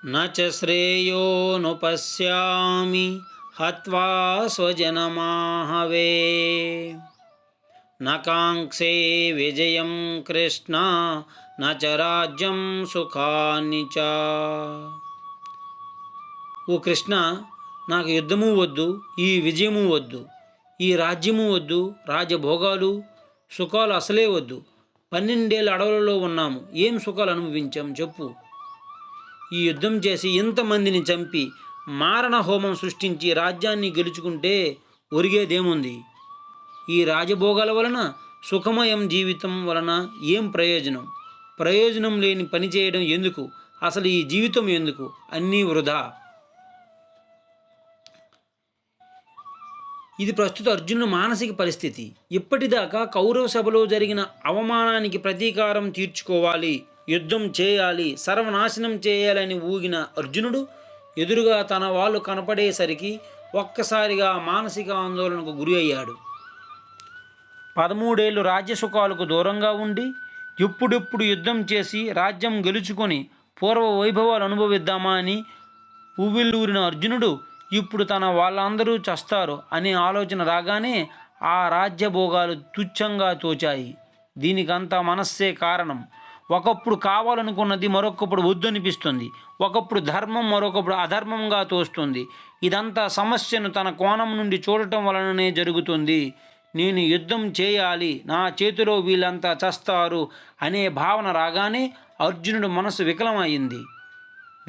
न च श्रेयोनुपश्यामि हत्वा स्वजनमाहवे न काङ्क्षे विजयं कृष्ण न च राज्यं సుఖాని చ. ఓ కృష్ణ, నాకు యుద్ధము వద్దు, ఈ విజయము వద్దు, ఈ రాజ్యము వద్దు, రాజభోగాలు సుఖాలు అసలే వద్దు. 12 ఏళ్ళ అడవులలో ఉన్నాము, ఏం సుఖాలు అనుభవించాం చెప్పు. ఈ యుద్ధం చేసి ఇంతమందిని చంపి మారణ హోమం సృష్టించి రాజ్యాన్ని గెలుచుకుంటే ఒరిగేదేముంది? ఈ రాజభోగాల వలన, సుఖమయం జీవితం వలన ఏం ప్రయోజనం? ప్రయోజనం లేని పని చేయడం ఎందుకు? అసలు ఈ జీవితం ఎందుకు? అన్నీ వృధా. ఇది ప్రస్తుత అర్జునుడి మానసిక పరిస్థితి. ఇప్పటిదాకా కౌరవ సభలో జరిగిన అవమానానికి ప్రతీకారం తీర్చుకోవాలి, యుద్ధం చేయాలి, సర్వనాశనం చేయాలని ఊగిన అర్జునుడు ఎదురుగా తన వాళ్ళు కనపడేసరికి ఒక్కసారిగా మానసిక ఆందోళనకు గురి అయ్యాడు. 13 ఏళ్ళు రాజ్యసుఖాలకు దూరంగా ఉండి ఎప్పుడెప్పుడు యుద్ధం చేసి రాజ్యం గెలుచుకొని పూర్వ వైభవాలు అనుభవిద్దామా అని ఉవ్విళ్ళూరిన అర్జునుడు ఇప్పుడు తన వాళ్ళందరూ చస్తారు అనే ఆలోచన రాగానే ఆ రాజ్యభోగాలు తుచ్చంగా తోచాయి. దీనికంతా మనస్సే కారణం. ఒకప్పుడు కావాలనుకున్నది మరొకప్పుడు వద్దనిపిస్తుంది, ఒకప్పుడు ధర్మం మరొకప్పుడు అధర్మంగా తోస్తుంది. ఇదంతా సమస్యను తన కోణం నుండి చూడటం వలననే జరుగుతుంది. నేను యుద్ధం చేయాలి, నా చేతిలో వీళ్ళంతా చస్తారు అనే భావన రాగానే అర్జునుడు మనసు వికలమైంది.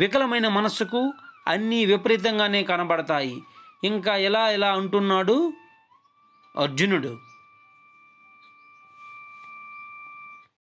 వికలమైన మనస్సుకు అన్నీ విపరీతంగానే కనబడతాయి. ఇంకా ఎలా అంటున్నాడు అర్జునుడు.